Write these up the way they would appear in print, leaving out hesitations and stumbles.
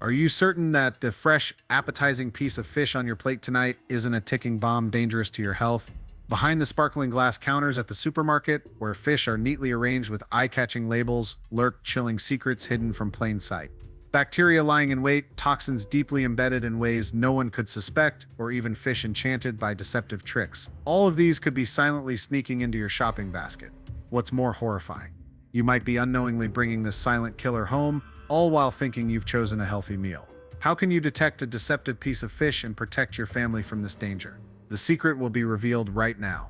Are you certain that the fresh, appetizing piece of fish on your plate tonight isn't a ticking bomb dangerous to your health? Behind the sparkling glass counters at the supermarket, where fish are neatly arranged with eye-catching labels, lurk chilling secrets hidden from plain sight. Bacteria lying in wait, toxins deeply embedded in ways no one could suspect, or even fish enchanted by deceptive tricks. All of these could be silently sneaking into your shopping basket. What's more horrifying? You might be unknowingly bringing this silent killer home, all while thinking you've chosen a healthy meal. How can you detect a deceptive piece of fish and protect your family from this danger? The secret will be revealed right now.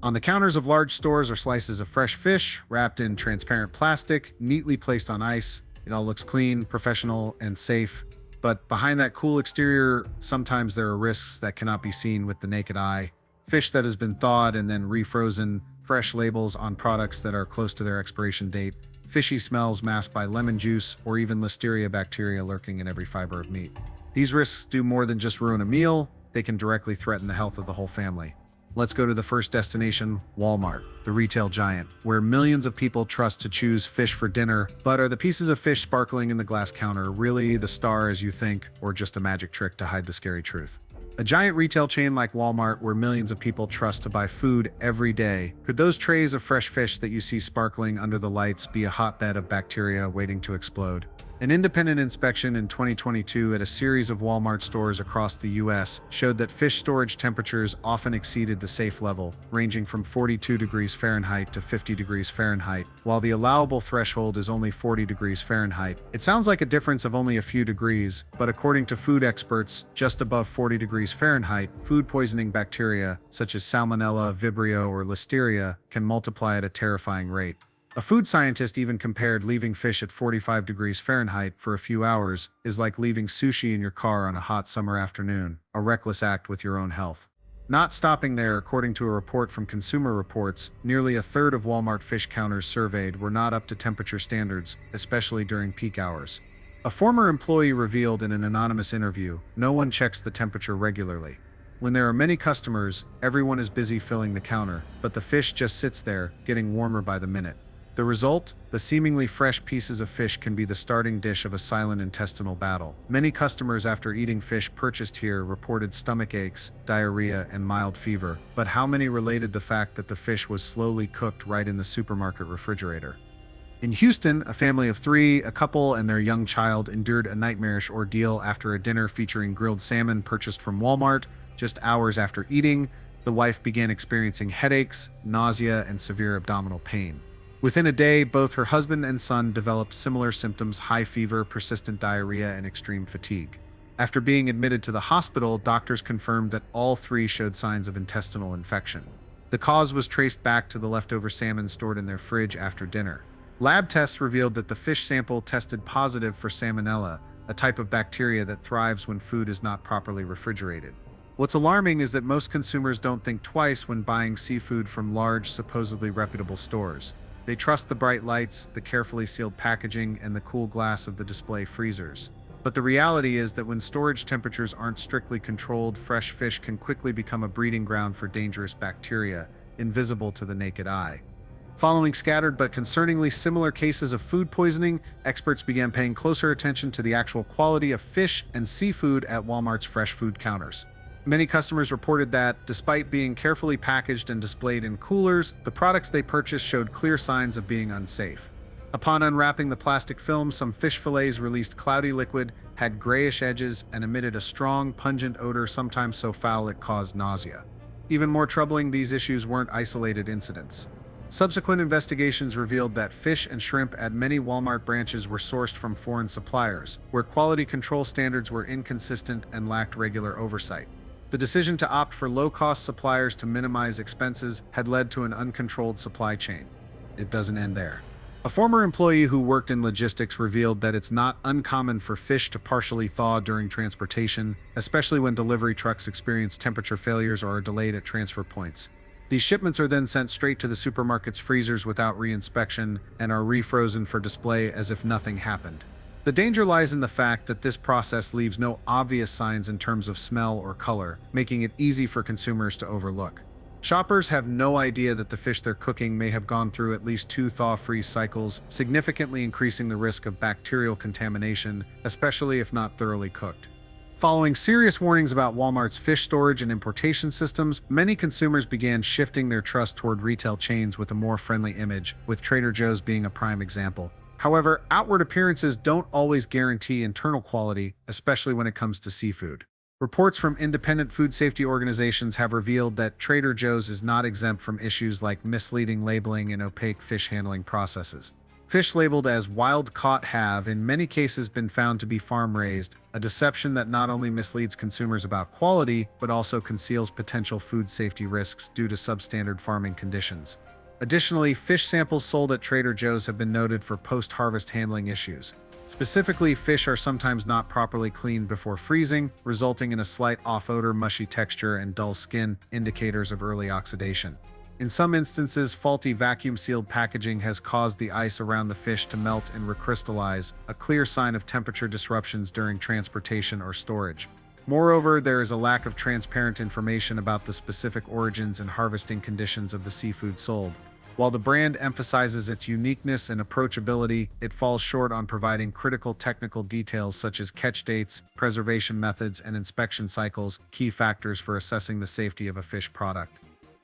On the counters of large stores are slices of fresh fish, wrapped in transparent plastic, neatly placed on ice. It all looks clean, professional, and safe. But behind that cool exterior, sometimes there are risks that cannot be seen with the naked eye. Fish that has been thawed and then refrozen, fresh labels on products that are close to their expiration date, fishy smells masked by lemon juice, or even listeria bacteria lurking in every fiber of meat. These risks do more than just ruin a meal, they can directly threaten the health of the whole family. Let's go to the first destination, Walmart, the retail giant, where millions of people trust to choose fish for dinner. But are the pieces of fish sparkling in the glass counter really the star as you think, or just a magic trick to hide the scary truth? A giant retail chain like Walmart, where millions of people trust to buy food every day, could those trays of fresh fish that you see sparkling under the lights be a hotbed of bacteria waiting to explode? An independent inspection in 2022 at a series of Walmart stores across the US showed that fish storage temperatures often exceeded the safe level, ranging from 42 degrees Fahrenheit to 50 degrees Fahrenheit, while the allowable threshold is only 40 degrees Fahrenheit. It sounds like a difference of only a few degrees, but according to food experts, just above 40 degrees Fahrenheit, food poisoning bacteria, such as Salmonella, Vibrio, or Listeria, can multiply at a terrifying rate. A food scientist even compared leaving fish at 45 degrees Fahrenheit for a few hours is like leaving sushi in your car on a hot summer afternoon, a reckless act with your own health. Not stopping there, according to a report from Consumer Reports, nearly a third of Walmart fish counters surveyed were not up to temperature standards, especially during peak hours. A former employee revealed in an anonymous interview, no one checks the temperature regularly. When there are many customers, everyone is busy filling the counter, but the fish just sits there, getting warmer by the minute. The result? The seemingly fresh pieces of fish can be the starting dish of a silent intestinal battle. Many customers after eating fish purchased here reported stomach aches, diarrhea, and mild fever, but how many related the fact that the fish was slowly cooked right in the supermarket refrigerator? In Houston, a family of three, a couple and their young child, endured a nightmarish ordeal after a dinner featuring grilled salmon purchased from Walmart. Just hours after eating, the wife began experiencing headaches, nausea, and severe abdominal pain. Within a day, both her husband and son developed similar symptoms: high fever, persistent diarrhea, and extreme fatigue. After being admitted to the hospital, doctors confirmed that all three showed signs of intestinal infection. The cause was traced back to the leftover salmon stored in their fridge after dinner. Lab tests revealed that the fish sample tested positive for Salmonella, a type of bacteria that thrives when food is not properly refrigerated. What's alarming is that most consumers don't think twice when buying seafood from large, supposedly reputable stores. They trust the bright lights, the carefully sealed packaging, and the cool glass of the display freezers. But the reality is that when storage temperatures aren't strictly controlled, fresh fish can quickly become a breeding ground for dangerous bacteria, invisible to the naked eye. Following scattered but concerningly similar cases of food poisoning, experts began paying closer attention to the actual quality of fish and seafood at Walmart's fresh food counters. Many customers reported that, despite being carefully packaged and displayed in coolers, the products they purchased showed clear signs of being unsafe. Upon unwrapping the plastic film, some fish fillets released cloudy liquid, had grayish edges, and emitted a strong, pungent odor, sometimes so foul it caused nausea. Even more troubling, these issues weren't isolated incidents. Subsequent investigations revealed that fish and shrimp at many Walmart branches were sourced from foreign suppliers, where quality control standards were inconsistent and lacked regular oversight. The decision to opt for low-cost suppliers to minimize expenses had led to an uncontrolled supply chain. It doesn't end there. A former employee who worked in logistics revealed that it's not uncommon for fish to partially thaw during transportation, especially when delivery trucks experience temperature failures or are delayed at transfer points. These shipments are then sent straight to the supermarket's freezers without re-inspection and are refrozen for display as if nothing happened. The danger lies in the fact that this process leaves no obvious signs in terms of smell or color, making it easy for consumers to overlook. Shoppers have no idea that the fish they're cooking may have gone through at least 2 thaw-freeze cycles, significantly increasing the risk of bacterial contamination, especially if not thoroughly cooked. Following serious warnings about Walmart's fish storage and importation systems, many consumers began shifting their trust toward retail chains with a more friendly image, with Trader Joe's being a prime example. However, outward appearances don't always guarantee internal quality, especially when it comes to seafood. Reports from independent food safety organizations have revealed that Trader Joe's is not exempt from issues like misleading labeling and opaque fish handling processes. Fish labeled as wild-caught have, in many cases, been found to be farm-raised, a deception that not only misleads consumers about quality, but also conceals potential food safety risks due to substandard farming conditions. Additionally, fish samples sold at Trader Joe's have been noted for post-harvest handling issues. Specifically, fish are sometimes not properly cleaned before freezing, resulting in a slight off-odor, mushy texture, and dull skin, indicators of early oxidation. In some instances, faulty vacuum-sealed packaging has caused the ice around the fish to melt and recrystallize, a clear sign of temperature disruptions during transportation or storage. Moreover, there is a lack of transparent information about the specific origins and harvesting conditions of the seafood sold. While the brand emphasizes its uniqueness and approachability, it falls short on providing critical technical details such as catch dates, preservation methods, and inspection cycles, key factors for assessing the safety of a fish product.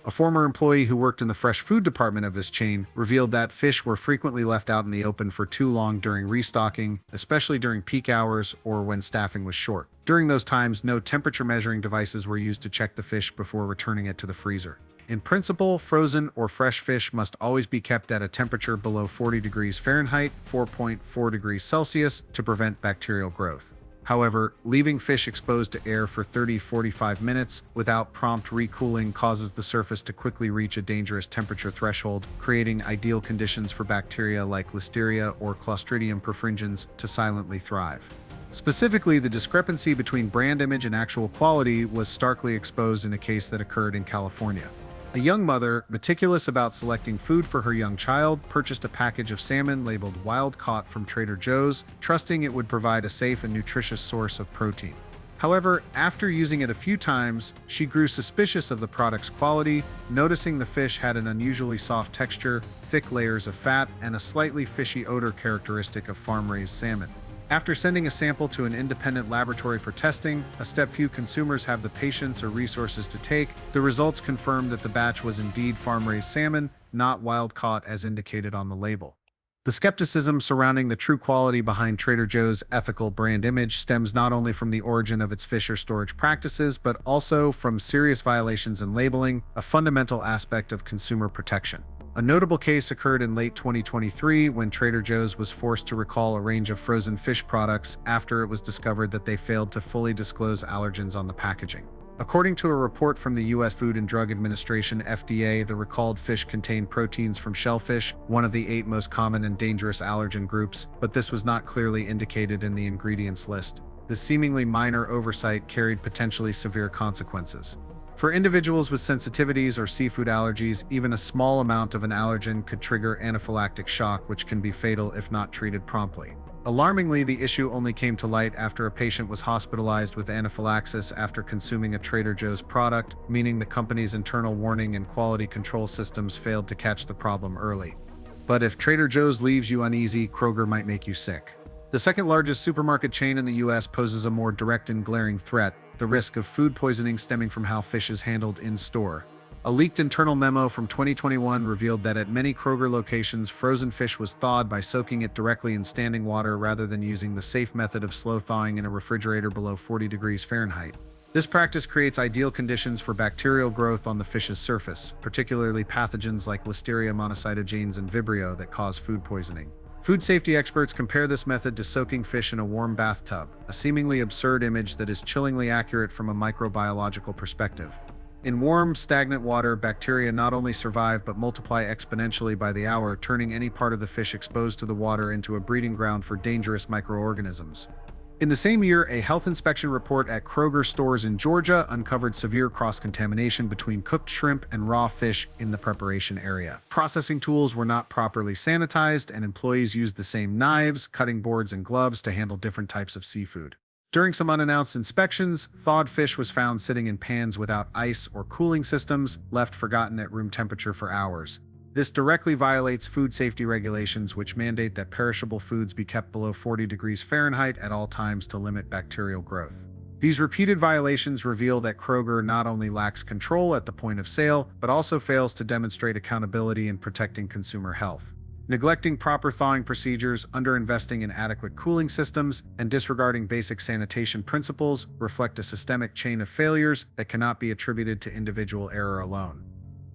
A former employee who worked in the fresh food department of this chain revealed that fish were frequently left out in the open for too long during restocking, especially during peak hours or when staffing was short. During those times, no temperature measuring devices were used to check the fish before returning it to the freezer. In principle, frozen or fresh fish must always be kept at a temperature below 40 degrees Fahrenheit, 4.4 degrees Celsius, to prevent bacterial growth. However, leaving fish exposed to air for 30-45 minutes without prompt recooling causes the surface to quickly reach a dangerous temperature threshold, creating ideal conditions for bacteria like Listeria or Clostridium perfringens to silently thrive. Specifically, the discrepancy between brand image and actual quality was starkly exposed in a case that occurred in California. A young mother, meticulous about selecting food for her young child, purchased a package of salmon labeled wild-caught from Trader Joe's, trusting it would provide a safe and nutritious source of protein. However, after using it a few times, she grew suspicious of the product's quality, noticing the fish had an unusually soft texture, thick layers of fat, and a slightly fishy odor characteristic of farm-raised salmon. After sending a sample to an independent laboratory for testing, a step few consumers have the patience or resources to take, the results confirmed that the batch was indeed farm-raised salmon, not wild-caught as indicated on the label. The skepticism surrounding the true quality behind Trader Joe's ethical brand image stems not only from the origin of its fish or storage practices, but also from serious violations in labeling, a fundamental aspect of consumer protection. A notable case occurred in late 2023 when Trader Joe's was forced to recall a range of frozen fish products after it was discovered that they failed to fully disclose allergens on the packaging. According to a report from the U.S. Food and Drug Administration (FDA), the recalled fish contained proteins from shellfish, one of the 8 most common and dangerous allergen groups, but this was not clearly indicated in the ingredients list. The seemingly minor oversight carried potentially severe consequences. For individuals with sensitivities or seafood allergies, even a small amount of an allergen could trigger anaphylactic shock, which can be fatal if not treated promptly. Alarmingly, the issue only came to light after a patient was hospitalized with anaphylaxis after consuming a Trader Joe's product, meaning the company's internal warning and quality control systems failed to catch the problem early. But if Trader Joe's leaves you uneasy, Kroger might make you sick. The second largest supermarket chain in the U.S. poses a more direct and glaring threat: the risk of food poisoning stemming from how fish is handled in-store. A leaked internal memo from 2021 revealed that at many Kroger locations, frozen fish was thawed by soaking it directly in standing water rather than using the safe method of slow thawing in a refrigerator below 40 degrees Fahrenheit. This practice creates ideal conditions for bacterial growth on the fish's surface, particularly pathogens like Listeria monocytogenes and Vibrio that cause food poisoning. Food safety experts compare this method to soaking fish in a warm bathtub, a seemingly absurd image that is chillingly accurate from a microbiological perspective. In warm, stagnant water, bacteria not only survive but multiply exponentially by the hour, turning any part of the fish exposed to the water into a breeding ground for dangerous microorganisms. In the same year, a health inspection report at Kroger stores in Georgia uncovered severe cross-contamination between cooked shrimp and raw fish in the preparation area. Processing tools were not properly sanitized, and employees used the same knives, cutting boards, and gloves to handle different types of seafood. During some unannounced inspections, thawed fish was found sitting in pans without ice or cooling systems, left forgotten at room temperature for hours. This directly violates food safety regulations, which mandate that perishable foods be kept below 40 degrees Fahrenheit at all times to limit bacterial growth. These repeated violations reveal that Kroger not only lacks control at the point of sale, but also fails to demonstrate accountability in protecting consumer health. Neglecting proper thawing procedures, underinvesting in adequate cooling systems, and disregarding basic sanitation principles reflect a systemic chain of failures that cannot be attributed to individual error alone.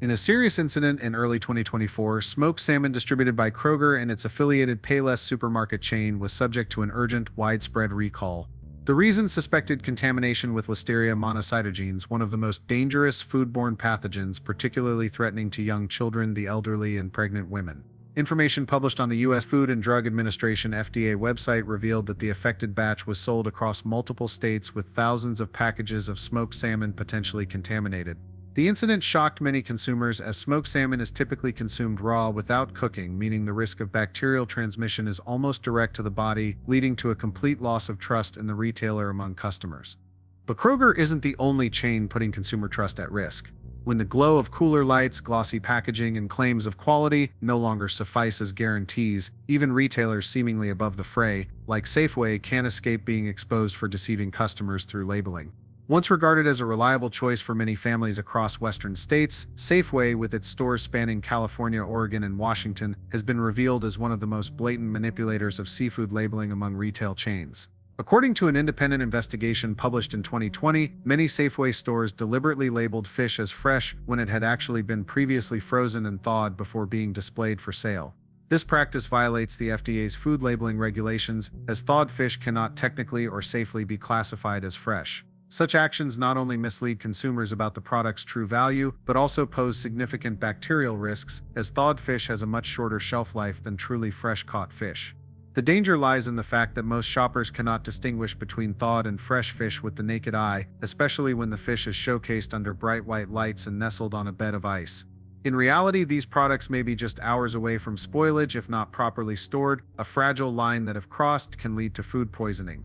In a serious incident in early 2024, smoked salmon distributed by Kroger and its affiliated Payless supermarket chain was subject to an urgent, widespread recall. The reason: suspected contamination with Listeria monocytogenes, one of the most dangerous foodborne pathogens, particularly threatening to young children, the elderly, and pregnant women. Information published on the U.S. Food and Drug Administration (FDA) website revealed that the affected batch was sold across multiple states with thousands of packages of smoked salmon potentially contaminated. The incident shocked many consumers, as smoked salmon is typically consumed raw without cooking, meaning the risk of bacterial transmission is almost direct to the body, leading to a complete loss of trust in the retailer among customers. But Kroger isn't the only chain putting consumer trust at risk. When the glow of cooler lights, glossy packaging, and claims of quality no longer suffice as guarantees, even retailers seemingly above the fray, like Safeway, can't escape being exposed for deceiving customers through labeling. Once regarded as a reliable choice for many families across Western states, Safeway, with its stores spanning California, Oregon, and Washington, has been revealed as one of the most blatant manipulators of seafood labeling among retail chains. According to an independent investigation published in 2020, many Safeway stores deliberately labeled fish as fresh when it had actually been previously frozen and thawed before being displayed for sale. This practice violates the FDA's food labeling regulations, as thawed fish cannot technically or safely be classified as fresh. Such actions not only mislead consumers about the product's true value, but also pose significant bacterial risks, as thawed fish has a much shorter shelf life than truly fresh-caught fish. The danger lies in the fact that most shoppers cannot distinguish between thawed and fresh fish with the naked eye, especially when the fish is showcased under bright white lights and nestled on a bed of ice. In reality, these products may be just hours away from spoilage if not properly stored, a fragile line that, if crossed, can lead to food poisoning.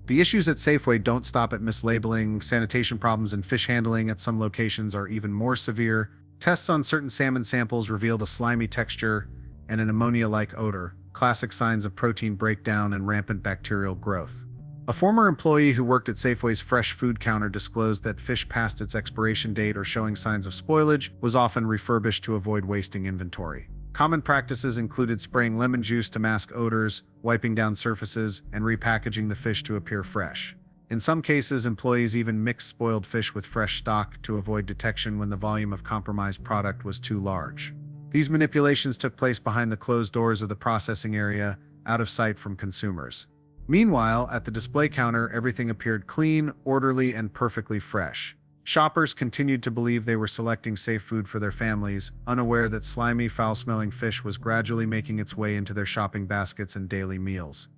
The issues at Safeway don't stop at mislabeling. Sanitation problems and fish handling at some locations are even more severe. Tests on certain salmon samples revealed a slimy texture and an ammonia-like odor, classic signs of protein breakdown and rampant bacterial growth. A former employee who worked at Safeway's fresh food counter disclosed that fish past its expiration date or showing signs of spoilage was often refurbished to avoid wasting inventory. Common practices included spraying lemon juice to mask odors, wiping down surfaces, and repackaging the fish to appear fresh. In some cases, employees even mixed spoiled fish with fresh stock to avoid detection when the volume of compromised product was too large. These manipulations took place behind the closed doors of the processing area, out of sight from consumers. Meanwhile, at the display counter, everything appeared clean, orderly, and perfectly fresh. Shoppers continued to believe they were selecting safe food for their families, unaware that slimy, foul-smelling fish was gradually making its way into their shopping baskets and daily meals.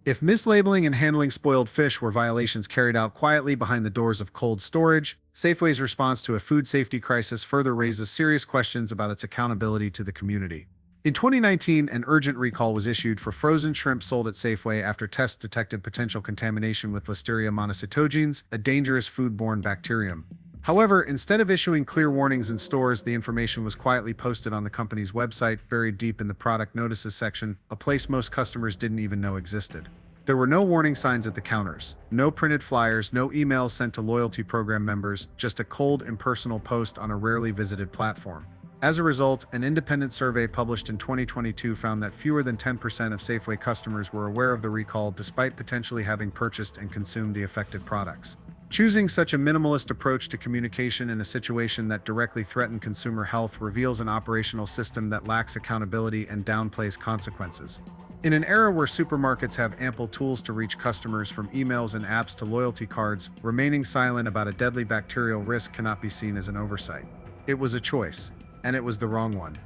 If mislabeling and handling spoiled fish were violations carried out quietly behind the doors of cold storage, Safeway's response to a food safety crisis further raises serious questions about its accountability to the community. In 2019, an urgent recall was issued for frozen shrimp sold at Safeway after tests detected potential contamination with Listeria monocytogenes, a dangerous foodborne bacterium. However, instead of issuing clear warnings in stores, the information was quietly posted on the company's website, buried deep in the product notices section, a place most customers didn't even know existed. There were no warning signs at the counters, no printed flyers, no emails sent to loyalty program members, just a cold, impersonal post on a rarely visited platform. As a result, an independent survey published in 2022 found that fewer than 10% of Safeway customers were aware of the recall, despite potentially having purchased and consumed the affected products. Choosing such a minimalist approach to communication in a situation that directly threatened consumer health reveals an operational system that lacks accountability and downplays consequences. In an era where supermarkets have ample tools to reach customers, from emails and apps to loyalty cards, remaining silent about a deadly bacterial risk cannot be seen as an oversight. It was a choice, and it was the wrong one.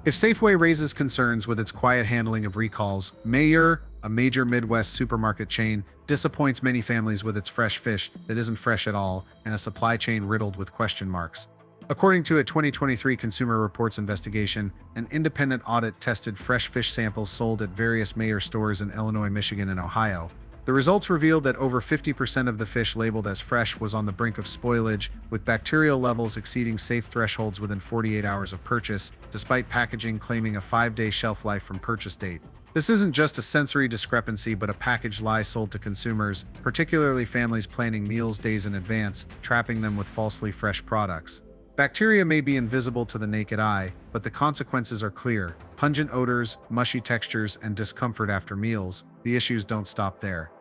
If Safeway raises concerns with its quiet handling of recalls, Meijer, a major Midwest supermarket chain, disappoints many families with its fresh fish that isn't fresh at all, and a supply chain riddled with question marks. According to a 2023 Consumer Reports investigation, an independent audit tested fresh fish samples sold at various Meijer stores in Illinois, Michigan, and Ohio. The results revealed that over 50% of the fish labeled as fresh was on the brink of spoilage, with bacterial levels exceeding safe thresholds within 48 hours of purchase, despite packaging claiming a 5-day shelf life from purchase date. This isn't just a sensory discrepancy, but a package lie sold to consumers, particularly families planning meals days in advance, trapping them with falsely fresh products. Bacteria may be invisible to the naked eye, but the consequences are clear. Pungent odors, mushy textures, and discomfort after meals. The issues don't stop there.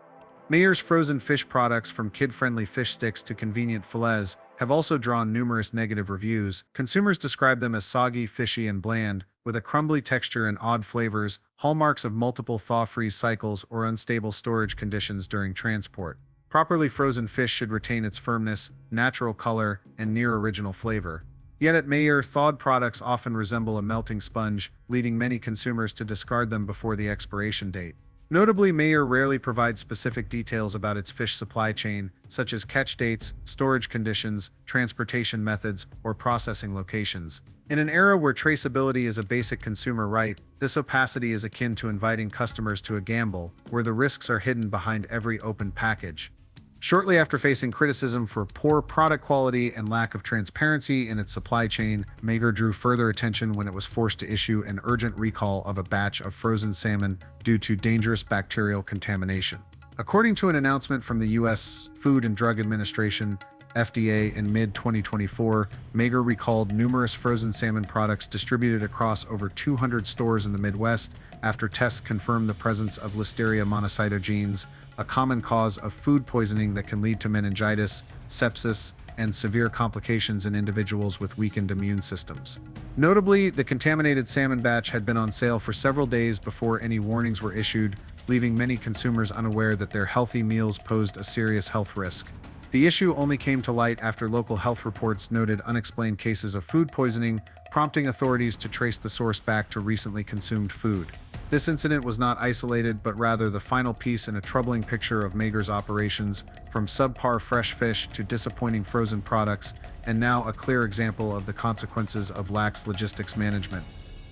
Mayer's frozen fish products, from kid-friendly fish sticks to convenient fillets, have also drawn numerous negative reviews. Consumers describe them as soggy, fishy, and bland, with a crumbly texture and odd flavors, hallmarks of multiple thaw-freeze cycles or unstable storage conditions during transport. Properly frozen fish should retain its firmness, natural color, and near-original flavor. Yet at Mayer, thawed products often resemble a melting sponge, leading many consumers to discard them before the expiration date. Notably, Mayer rarely provides specific details about its fish supply chain, such as catch dates, storage conditions, transportation methods, or processing locations. In an era where traceability is a basic consumer right, this opacity is akin to inviting customers to a gamble, where the risks are hidden behind every open package. Shortly after facing criticism for poor product quality and lack of transparency in its supply chain, Mayer drew further attention when it was forced to issue an urgent recall of a batch of frozen salmon due to dangerous bacterial contamination. According to an announcement from the U.S. Food and Drug Administration, FDA, in mid-2024, Mayer recalled numerous frozen salmon products distributed across over 200 stores in the Midwest after tests confirmed the presence of Listeria monocytogenes, a common cause of food poisoning that can lead to meningitis, sepsis, and severe complications in individuals with weakened immune systems. Notably, the contaminated salmon batch had been on sale for several days before any warnings were issued, leaving many consumers unaware that their healthy meals posed a serious health risk. The issue only came to light after local health reports noted unexplained cases of food poisoning, prompting authorities to trace the source back to recently consumed food. This incident was not isolated, but rather the final piece in a troubling picture of Mayer's operations, from subpar fresh fish to disappointing frozen products, and now a clear example of the consequences of lax logistics management.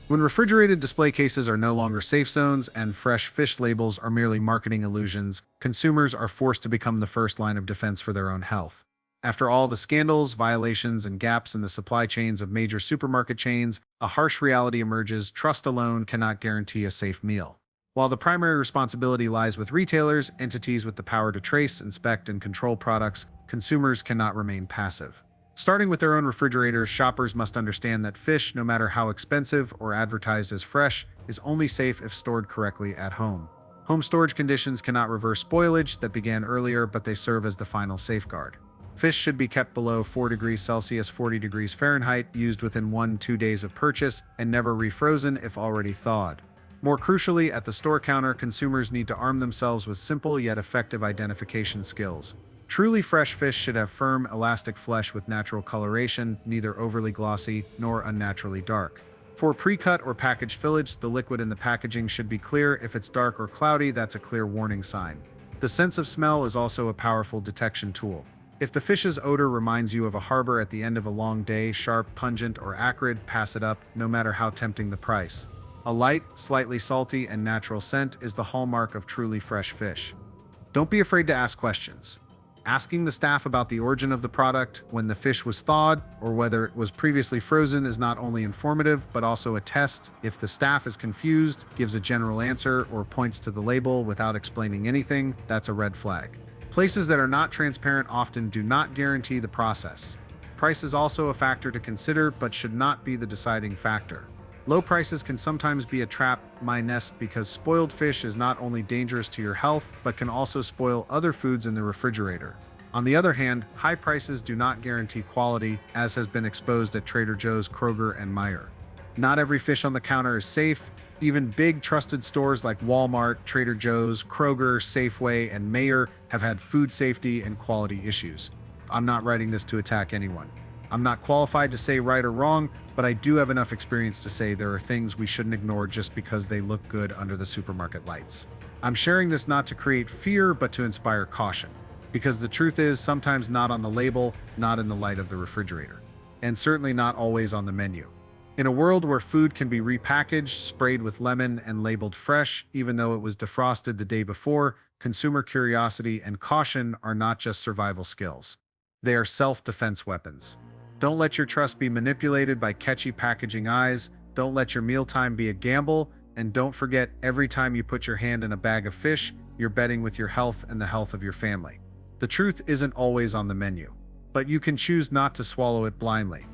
When refrigerated display cases are no longer safe zones and fresh fish labels are merely marketing illusions, consumers are forced to become the first line of defense for their own health. After all the scandals, violations, and gaps in the supply chains of major supermarket chains, a harsh reality emerges: trust alone cannot guarantee a safe meal. While the primary responsibility lies with retailers, entities with the power to trace, inspect, and control products, consumers cannot remain passive. Starting with their own refrigerators, shoppers must understand that fish, no matter how expensive or advertised as fresh, is only safe if stored correctly at home. Home storage conditions cannot reverse spoilage that began earlier, but they serve as the final safeguard. Fish should be kept below 4 degrees Celsius, 40 degrees Fahrenheit, used within 1-2 days of purchase, and never refrozen if already thawed. More crucially, at the store counter, consumers need to arm themselves with simple yet effective identification skills. Truly fresh fish should have firm, elastic flesh with natural coloration, neither overly glossy nor unnaturally dark. For pre-cut or packaged fillets, the liquid in the packaging should be clear. If it's dark or cloudy, that's a clear warning sign. The sense of smell is also a powerful detection tool. If the fish's odor reminds you of a harbor at the end of a long day, sharp, pungent, or acrid, pass it up, no matter how tempting the price. A light, slightly salty, and natural scent is the hallmark of truly fresh fish. Don't be afraid to ask questions. Asking the staff about the origin of the product, when the fish was thawed, or whether it was previously frozen is not only informative, but also a test. If the staff is confused, gives a general answer, or points to the label without explaining anything, that's a red flag. Places that are not transparent often do not guarantee the process. Price is also a factor to consider, but should not be the deciding factor. Low prices can sometimes be a trap, because spoiled fish is not only dangerous to your health, but can also spoil other foods in the refrigerator. On the other hand, high prices do not guarantee quality, as has been exposed at Trader Joe's, Kroger, and Meijer. Not every fish on the counter is safe. Even big trusted stores like Walmart, Trader Joe's, Kroger, Safeway, and Meijer have had food safety and quality issues. I'm not writing this to attack anyone. I'm not qualified to say right or wrong, but I do have enough experience to say there are things we shouldn't ignore just because they look good under the supermarket lights. I'm sharing this not to create fear, but to inspire caution. Because the truth is, sometimes not on the label, not in the light of the refrigerator, and certainly not always on the menu. In a world where food can be repackaged, sprayed with lemon, and labeled fresh, even though it was defrosted the day before, consumer curiosity, and caution are not just survival skills. They are self-defense weapons. Don't let your trust be manipulated by catchy packaging eyes. Don't let your mealtime be a gamble. And don't forget, every time you put your hand in a bag of fish, you're betting with your health and the health of your family. The truth isn't always on the menu, but you can choose not to swallow it blindly.